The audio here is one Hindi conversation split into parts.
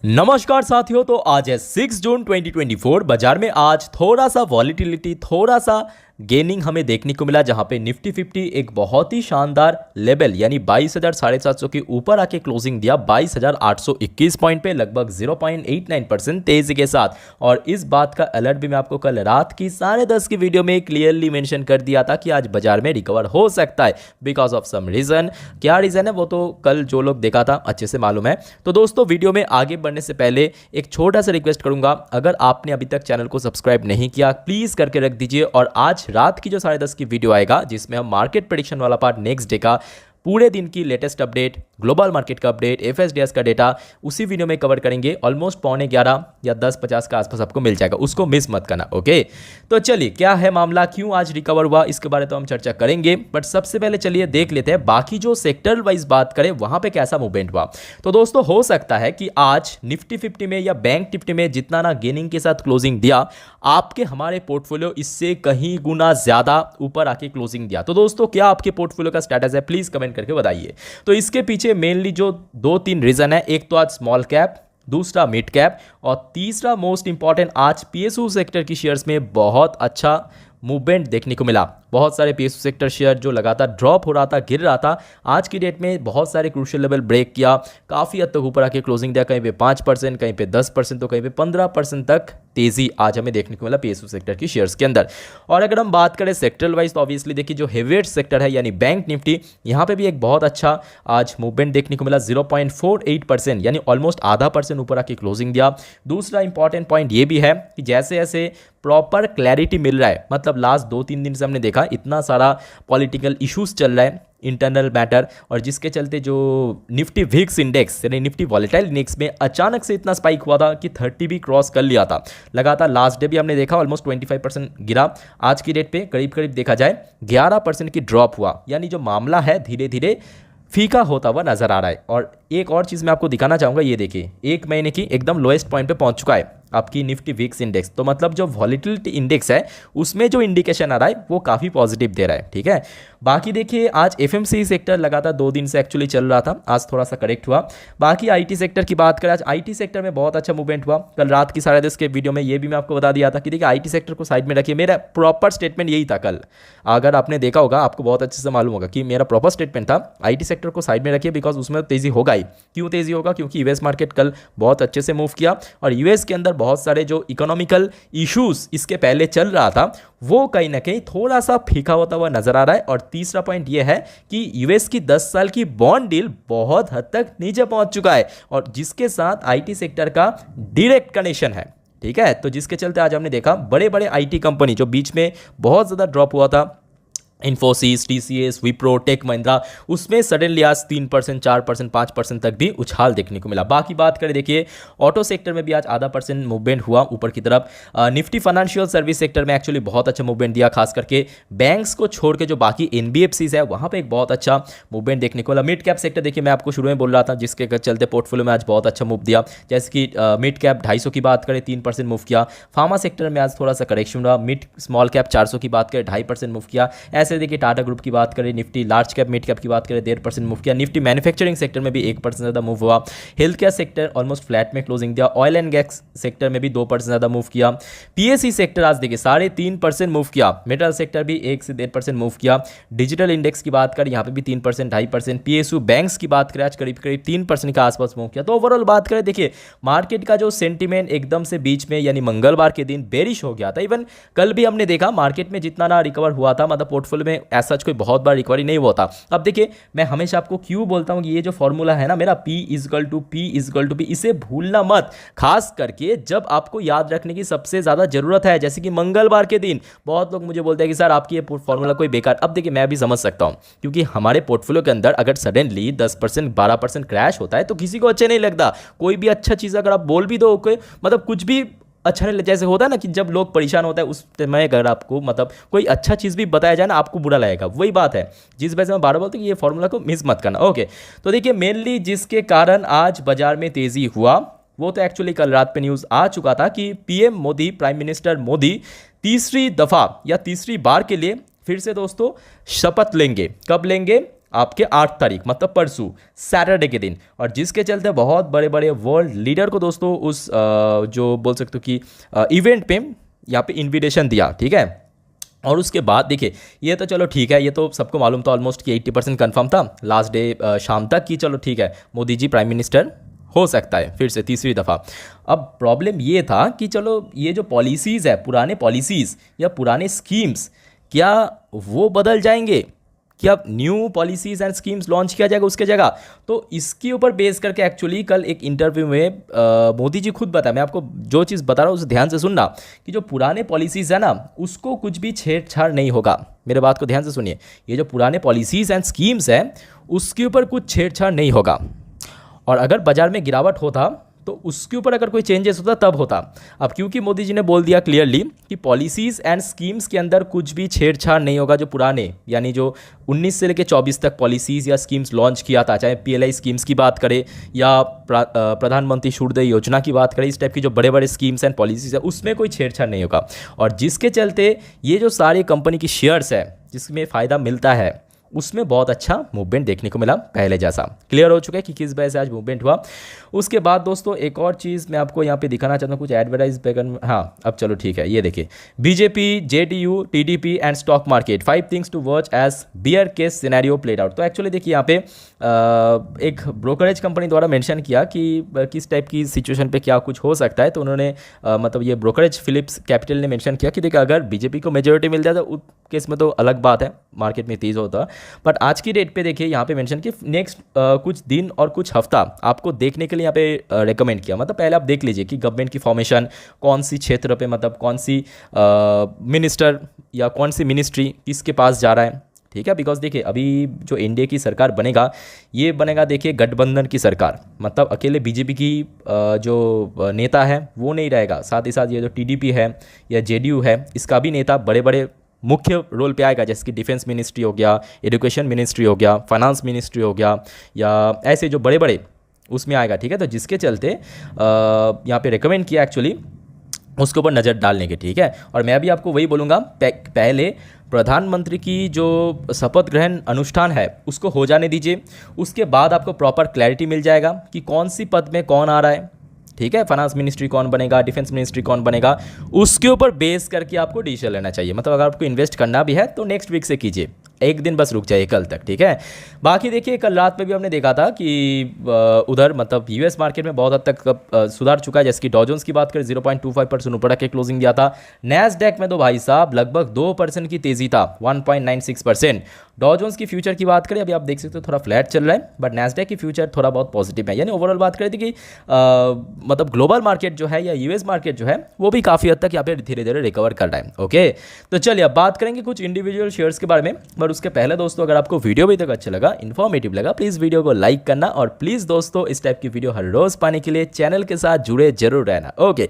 नमस्कार साथियों। तो आज है 6 जून 2024। बाजार में आज थोड़ा सा वॉलीटिलिटी, थोड़ा सा गेनिंग हमें देखने को मिला, जहां पे निफ्टी 50 एक बहुत ही शानदार लेवल यानी 22,750 के ऊपर आके क्लोजिंग दिया 22,821 पॉइंट पे, लगभग 0.89% तेजी के साथ। और इस बात का अलर्ट भी मैं आपको कल रात की 10:30 की वीडियो में क्लियरली मेंशन कर दिया था कि आज बाजार में रिकवर हो सकता है बिकॉज ऑफ सम रीजन। क्या रीजन है वो तो कल जो लोग देखा था अच्छे से मालूम है। तो दोस्तों, वीडियो में आगे बढ़ने से पहले एक छोटा सा रिक्वेस्ट करूंगा, अगर आपने अभी तक चैनल को सब्सक्राइब नहीं किया प्लीज करके रख दीजिए। और आज रात की जो 10:30 की वीडियो आएगा जिसमें हम मार्केट प्रेडिक्शन वाला पार्ट, नेक्स्ट डे का पूरे दिन की लेटेस्ट अपडेट, ग्लोबल मार्केट का अपडेट, एफएसडीएस का डेटा, उसी वीडियो में कवर करेंगे। ऑलमोस्ट 11:15 या 10:50 के आसपास आपको मिल जाएगा, उसको मिस मत करना। ओके, तो चलिए क्या है मामला, क्यों आज रिकवर हुआ, इसके बारे में तो हम चर्चा करेंगे। बट सबसे पहले चलिए देख लेते हैं बाकी जो सेक्टर वाइज बात करें वहां पे कैसा मूवमेंट हुआ। तो दोस्तों, हो सकता है कि आज निफ्टी 50 में या बैंक निफ्टी में जितना ना गेनिंग के साथ क्लोजिंग दिया, आपके हमारे पोर्टफोलियो इससे कहीं गुना ज्यादा ऊपर आके क्लोजिंग दिया। तो दोस्तों, क्या आपके पोर्टफोलियो का स्टेटस है, प्लीज कमेंट करके बताइए। तो इसके पीछे मेनली जो 2-3 रीजन है, एक तो आज स्मॉल कैप, दूसरा मिड कैप, और तीसरा मोस्ट इंपॉर्टेंट आज पीएसयू सेक्टर की शेयर्स में बहुत अच्छा मूवमेंट देखने को मिला। बहुत सारे पीएसयू सेक्टर शेयर जो लगातार ड्रॉप हो रहा था, गिर रहा था, आज की डेट में बहुत सारे क्रूशियल लेवल ब्रेक किया, काफ़ी हद तक ऊपर आके क्लोजिंग दिया। कहीं पे 5%, कहीं पे 10%, तो कहीं पे 15% तक तेजी आज हमें देखने को मिला पीएसयू सेक्टर की शेयर्स के अंदर। और अगर हम बात करें सेक्टर वाइज, तो ऑब्वियसली देखिए जो हेवीवेट सेक्टर है यानी बैंक निफ्टी, यहाँ पे भी एक बहुत अच्छा आज मूवमेंट देखने को मिला। 0.48% यानी ऑलमोस्ट आधा % ऊपर आके क्लोजिंग दिया। दूसरा इंपॉर्टेंट पॉइंट ये भी है कि जैसे जैसे प्रॉपर क्लैरिटी मिल रहा है, मतलब लास्ट 2-3 दिन से हमने देखा इतना सारा पॉलिटिकल इश्यूज चल रहा है, इंटरनल मैटर, और जिसके चलते जो निफ्टी विक्स इंडेक्स यानी निफ्टी वॉलेटाइल इंडेक्स में अचानक से इतना स्पाइक हुआ था कि 30 भी क्रॉस कर लिया था। लगातार लास्ट डे भी हमने देखा ऑलमोस्ट 25% गिरा। आज की डेट पे करीब करीब देखा जाए 11% की ड्रॉप हुआ, यानी जो मामला है धीरे धीरे फीका होता हुआ नजर आ रहा है। और एक और चीज़ मैं आपको दिखाना चाहूँगा, ये देखिए 1 महीने की एकदम लोएस्ट पॉइंट पे पहुंच चुका है आपकी निफ्टी विक्स इंडेक्स। तो मतलब जो वॉलेटिलिटी इंडेक्स है उसमें जो इंडिकेशन आ रहा है वो काफ़ी पॉजिटिव दे रहा है। ठीक है, बाकी देखिए आज एफएमसीजी सेक्टर लगातार 2 दिन से एक्चुअली चल रहा था, आज थोड़ा सा करेक्ट हुआ। बाकी आईटी सेक्टर की बात करें, आज आईटी सेक्टर में बहुत अच्छा मूवमेंट हुआ। कल रात की 10:30 के वीडियो में ये भी मैं आपको बता दिया था कि देखिए आईटी सेक्टर को साइड में रखिए। मेरा प्रॉपर स्टेटमेंट यही था कल, अगर आपने देखा होगा आपको बहुत अच्छे से मालूम होगा कि मेरा प्रॉपर स्टेटमेंट था आईटी सेक्टर को साइड में रखिए बिकॉज उसमें तेजी होगा ही। क्यों तेजी होगा? क्योंकि यूएस मार्केट कल बहुत अच्छे से मूव किया और यूएस के अंदर बहुत सारे जो इकोनॉमिकल इश्यूज इसके पहले चल रहा था वो कहीं ना कहीं थोड़ा सा फीका होता हुआ नजर आ रहा है। और तीसरा पॉइंट यह है कि यूएस की 10 साल की बॉन्ड डील बहुत हद तक नीचे पहुंच चुका है और जिसके साथ आईटी सेक्टर का डायरेक्ट कनेक्शन है। ठीक है, तो जिसके चलते आज हमने देखा बड़े बड़े आईटी कंपनी जो बीच में बहुत ज़्यादा ड्रॉप हुआ था, इन्फोसिस, टीसीएस, विप्रो, टेक महिंद्रा, उसमें सडनली आज 3%, 4%, 5% तक भी उछाल देखने को मिला। बाकी बात करें देखिए ऑटो सेक्टर में भी आज आधा % मूवमेंट हुआ ऊपर की तरफ। निफ्टी फाइनेंशियल सर्विस सेक्टर में एक्चुअली बहुत अच्छा मूवमेंट दिया, खास करके बैंक्स को छोड़ के जो बाकी एनबीएफसीज है वहाँ पे एक बहुत अच्छा मूवमेंट देखने को मिला। मिड कैप सेक्टर देखिए मैं आपको शुरू में बोल रहा था जिसके चलते पोर्टफोलियो में आज बहुत अच्छा मूव दिया, जैसे कि मिड कैप 250 की बात करें 3% मूव किया। फार्मा सेक्टर में आज थोड़ा सा करेक्शन रहा। मिड स्मॉल कैप 400 की बात करें 2.5% मूव किया। ऐसे देखिए टाटा ग्रुप की बात करें, Nifty large cap mid cap की बात करें 1.5% मूव किया। निफ्टी मैन्युफैक्चरिंग सेक्टर में भी 1% ज़्यादा मूव हुआ। Health care sector almost flat में क्लोजिंग दिया। ऑयल एंड गैस सेक्टर में भी 2% ज़्यादा मूव किया। पीएसई सेक्टर आज देखिए 3.5% मूव किया। मेटल सेक्टर भी 1 से 1.5% मूव किया। डिजिटल इंडेक्स की बात करें यहाँ पे भी 3%, 2.5%। पीएसयू बैंक्स की बात करें आज करीब करीब 3% के आसपास मूव किया। तो ओवरऑल बात करें देखिए मार्केट का जो सेंटीमेंट एकदम से बीच में यानी मंगलवार के दिन बेरिश हो गया था। इवन कल भी हमने देखा मार्केट में जितना ना रिकवर हुआ था, मतलब पोर्टफोलियो में ऐसा कोई बहुत बार रिकवरी नहीं हुआ था। अब देखिए मैं हमेशा आपको क्यों बोलता हूं कि ये जो फॉर्मूला है ना मेरा P=P, इसे भूलना मत, खास करके जब आपको याद रखने की सबसे ज्यादा जरूरत है। जैसे कि मंगलवार के दिन बहुत लोग मुझे बोलते हैं कि सर आपकी ये फॉर्मूला कोई बेकार। अब देखिए मैं भी समझ सकता हूं क्योंकि हमारे पोर्टफोलियो के अंदर अगर सडनली 10%, 12% क्रैश होता है तो किसी को अच्छे नहीं लगता। कोई भी अच्छा चीज अगर आप बोल भी दो, मतलब कुछ भी अच्छा नहीं, जैसे होता है ना कि जब लोग परेशान होता है उस समय अगर आपको मतलब कोई अच्छा चीज़ भी बताया जाए ना आपको बुरा लगेगा। वही बात है जिस वजह से मैं बार बोलता हूँ कि ये फॉर्मूला को मिस मत करना। ओके, तो देखिए मेनली जिसके कारण आज बाजार में तेजी हुआ वो तो एक्चुअली कल रात पे न्यूज़ आ चुका था कि PM Modi, prime minister Modi तीसरी दफ़ा या तीसरी बार के लिए फिर से दोस्तों शपथ लेंगे। कब लेंगे? आपके 8 तारीख मतलब परसों सैटरडे के दिन, और जिसके चलते बहुत बड़े बड़े वर्ल्ड लीडर को दोस्तों उस जो बोल सकते हो कि इवेंट पे यहाँ पे इन्विटेशन दिया, ठीक है। और उसके बाद देखिए ये तो चलो ठीक है, ये तो सबको मालूम था ऑलमोस्ट कि 80% कन्फर्म था लास्ट डे शाम तक कि चलो ठीक है मोदी जी प्राइम मिनिस्टर हो सकता है फिर से तीसरी दफ़ा। अब प्रॉब्लम ये था कि चलो ये जो पॉलिसीज़ है, पुराने पॉलिसीज़ या पुराने स्कीम्स, क्या वो बदल जाएंगे, क्या new policies and schemes launch किया जाएगा उसके जगह। तो इसके ऊपर बेस करके एक्चुअली कल एक इंटरव्यू में मोदी जी खुद बताया, मैं आपको जो चीज़ बता रहा हूँ उसे ध्यान से सुनना, कि जो पुराने पॉलिसीज़ है ना उसको कुछ भी छेड़छाड़ नहीं होगा। मेरे बात को ध्यान से सुनिए, ये जो पुराने पॉलिसीज़ एंड स्कीम्स हैं उसके ऊपर कुछ छेड़छाड़ नहीं होगा, और अगर बाजार में गिरावट होता तो उसके ऊपर अगर कोई चेंजेस होता तब होता। अब क्योंकि मोदी जी ने बोल दिया क्लियरली कि पॉलिसीज़ एंड स्कीम्स के अंदर कुछ भी छेड़छाड़ नहीं होगा, जो पुराने यानी जो 19 से लेकर 24 तक पॉलिसीज़ या स्कीम्स लॉन्च किया था, चाहे पीएलआई स्कीम्स की बात करें या प्रधानमंत्री सूर्योदय योजना की बात करें, इस टाइप की जो बड़े बड़े स्कीम्स एंड पॉलिसीज़ है उसमें कोई छेड़छाड़ नहीं होगा। और जिसके चलते ये जो सारी कंपनी की शेयर्स है जिसमें फ़ायदा मिलता है उसमें बहुत अच्छा मूवमेंट देखने को मिला, पहले जैसा क्लियर हो चुका है कि किस वजह से आज मूवमेंट हुआ। उसके बाद दोस्तों एक और चीज़ मैं आपको यहाँ पे दिखाना चाहता हूँ, कुछ एडवर्टाइज बैगन, हाँ अब चलो ठीक है, ये देखिए BJP, JDU, TDP and stock market 5 things to watch as bear case scenario played out. तो एक्चुअली देखिए यहाँ पे एक ब्रोकरेज कंपनी द्वारा मेंशन किया कि किस टाइप की सिचुएशन पे क्या कुछ हो सकता है। तो उन्होंने मतलब ये ब्रोकरेज फिलिप्स कैपिटल ने मेंशन किया कि देखिए अगर बीजेपी को मेजोरिटी मिल जाए तो उस केस में तो अलग बात है, मार्केट में तेज़ होता। बट आज की डेट पे देखिए यहाँ पे मेंशन कि नेक्स्ट कुछ दिन और कुछ हफ्ता आपको देखने के लिए यहाँ पे रेकमेंड किया। मतलब पहले आप देख लीजिए कि गवर्नमेंट की फॉर्मेशन कौन सी क्षेत्र पे, मतलब कौन सी मिनिस्टर या कौन सी मिनिस्ट्री किसके पास जा रहा है, ठीक है। बिकॉज देखिए अभी जो एनडीए की सरकार बनेगा ये बनेगा देखिए गठबंधन की सरकार, मतलब अकेले बीजेपी की जो नेता है वो नहीं रहेगा, साथ ही साथ ये जो टीडीपी है या जेडीयू है इसका भी नेता बड़े बड़े मुख्य रोल पे आएगा, जैसे कि डिफेंस मिनिस्ट्री हो गया, एजुकेशन मिनिस्ट्री हो गया, फाइनेंस मिनिस्ट्री हो गया, या ऐसे जो बड़े बड़े उसमें आएगा, ठीक है। तो जिसके चलते यहाँ पे रिकमेंड किया एक्चुअली उसके ऊपर नज़र डालने के, ठीक है। और मैं भी आपको वही बोलूँगा, पहले प्रधानमंत्री की जो शपथ ग्रहण अनुष्ठान है उसको हो जाने दीजिए, उसके बाद आपको प्रॉपर क्लैरिटी मिल जाएगा कि कौन सी पद में कौन आ रहा है, ठीक है। फाइनेंस मिनिस्ट्री कौन बनेगा, डिफेंस मिनिस्ट्री कौन बनेगा, उसके ऊपर बेस करके आपको डिसीजन लेना चाहिए। मतलब अगर आपको इन्वेस्ट करना भी है तो नेक्स्ट वीक से कीजिए, एक दिन बस रुक जाइए कल तक, ठीक है। बाकी देखिए कल रात में भी हमने देखा था कि उधर मतलब यूएस मार्केट में बहुत हद तक सुधार चुका है। जैसे कि डॉ जोन्स की बात करें 0.25% ऊपर के क्लोजिंग दिया था। नैस्डैक में तो भाई साहब लगभग 2% की तेजी था, 1.96%। डॉ जोन्स की फ्यूचर की बात करें अभी आप देख सकते हो थोड़ा फ्लैट चल रहा है, बट नैस्डैक की फ्यूचर थोड़ा बहुत पॉजिटिव है। यानी ओवरऑल बात करें थी कि मतलब ग्लोबल मार्केट जो है या यूएस मार्केट जो है वो भी काफ़ी हद तक यहाँ पे धीरे धीरे रिकवर कर रहा है। ओके, तो चलिए अब बात करेंगे कुछ इंडिविजुअल शेयर्स के बारे में। पर उसके पहले दोस्तों अगर आपको वीडियो अभी तक अच्छा लगा, इन्फॉर्मेटिव लगा, प्लीज़ वीडियो को लाइक करना, और प्लीज़ दोस्तों इस टाइप की वीडियो हर रोज़ पाने के लिए चैनल के साथ जुड़े जरूर रहना। ओके,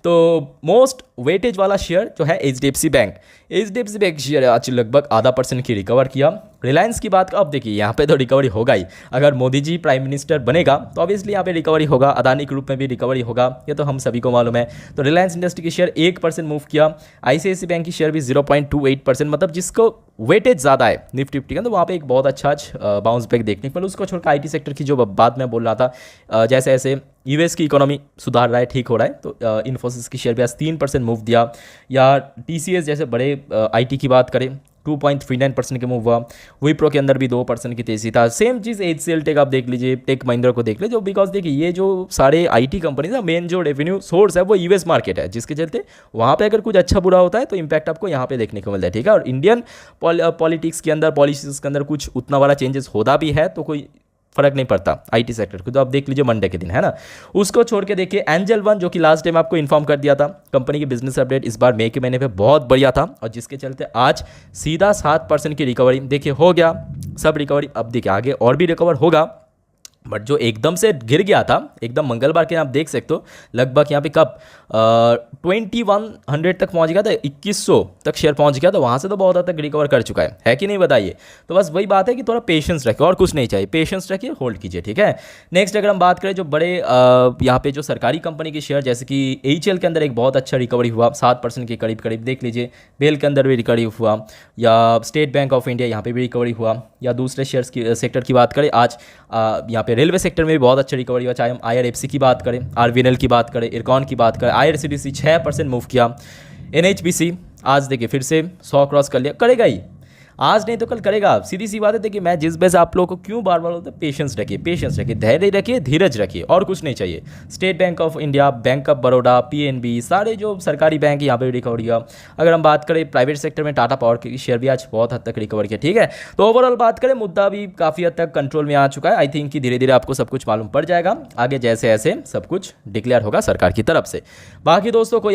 तो मोस्ट वेटेज वाला शेयर जो है HDFC bank. HDFC bank share आज लगभग 0.5% की रिकवर किया। रिलायंस की बात अब देखिए यहाँ पे तो रिकवरी होगा ही, अगर मोदी जी प्राइम मिनिस्टर बनेगा तो ऑब्वियसली यहाँ पे रिकवरी होगा, अदानी ग्रुप में भी रिकवरी होगा, ये तो हम सभी को मालूम है। तो रिलायंस इंडस्ट्री की शेयर 1% मूव किया। आईसीआईसी बैंक की शेयर भी 0.28%, मतलब जिसको वेटेज ज़्यादा है निफ्टी 50 का, तो वहाँ पे एक बहुत अच्छा बाउंस बैक देखने को मिला। उसको छोड़कर आईटी सेक्टर की जो बात मैं बोल रहा था, जैसे ऐसे यूएस की इकोनॉमी सुधार रहा है, ठीक हो रहा है, तो इन्फोसिस की शेयर भी आज 3% मूव दिया। या टीसीएस जैसे बड़े आईटी की बात करें 2.39% के मूव हुआ। विप्रो के अंदर भी 2% की तेजी था। सेम चीज़ एचसीएल टेक आप देख लीजिए, टेक महिंद्रा को देख लीजिए, जो बिकॉज देखिए ये जो सारे आईटी कंपनीज है मेन जो रेवेन्यू सोर्स है वो यूएस मार्केट है, जिसके चलते वहाँ पे अगर कुछ अच्छा बुरा होता है तो इंपैक्ट आपको यहाँ पे देखने को मिलता है, ठीक है। और इंडियन पॉलिटिक्स के अंदर, पॉलिसीज के अंदर कुछ उतना बड़ा चेंजेस होता भी है तो कोई फर्क नहीं पड़ता आईटी सेक्टर को, तो आप देख लीजिए मंडे के दिन, है ना। उसको छोड़ के देखिए एंजल वन, जो कि लास्ट टाइम आपको इन्फॉर्म कर दिया था, कंपनी की बिजनेस अपडेट इस बार मई के महीने पे बहुत बढ़िया था, और जिसके चलते आज सीधा 7% की रिकवरी देखिए हो गया। सब रिकवरी अब देखिए आगे और भी रिकवर होगा, बट जो एकदम से गिर गया था एकदम मंगलवार के आप देख सकते हो, लगभग यहाँ पे कब 2100 तक पहुँच गया था, 2100 तक शेयर पहुँच गया था, वहाँ से तो बहुत हद तक रिकवर कर चुका है कि नहीं बताइए। तो बस वही बात है कि थोड़ा पेशेंस रखिए और कुछ नहीं चाहिए, पेशेंस रखिए, होल्ड कीजिए, ठीक है। नेक्स्ट अगर हम बात करें जो बड़े यहाँ पे जो सरकारी कंपनी के शेयर, जैसे कि एचएल के अंदर एक बहुत अच्छा रिकवरी हुआ 7% के करीब करीब, देख लीजिए। बेल के अंदर भी रिकवरी हुआ, या स्टेट बैंक ऑफ इंडिया यहाँ पे भी रिकवरी हुआ, या दूसरे शेयर्स की सेक्टर की बात करें आज यहाँ पे रेलवे सेक्टर में भी बहुत अच्छा रिकवरी हुआ, चाहे हम आईआरएफसी की बात करें, आरवीएनएल की बात करें, इरकॉन की बात करें, आईआरसीटीसी 6% मूव किया, एनएचपीसी आज देखिए फिर से 100 क्रॉस कर लिया, करेगा ही, आज नहीं तो कल करेगा। सीधी सी बात है, देखिए मैं जिस वजह आप लोगों को क्यों बार बार बोलते हैं, पेशेंस रखिए, पेशेंस रखिए, धैर्य रखिए, धीरज रखिए, और कुछ नहीं चाहिए। State bank of India, bank of Baroda, PNB, सारे जो सरकारी बैंक यहाँ पे रिकवर किया। अगर हम बात करें प्राइवेट सेक्टर में, टाटा पावर की शेयर भी आज बहुत हद तक रिकवर किया, ठीक है। तो ओवरऑल बात करें, मुद्दा भी काफ़ी हद तक कंट्रोल में आ चुका है। आई थिंक कि धीरे धीरे आपको सब कुछ मालूम पड़ जाएगा आगे, जैसे ऐसे सब कुछ डिक्लेयर होगा सरकार की तरफ से। बाकी दोस्तों को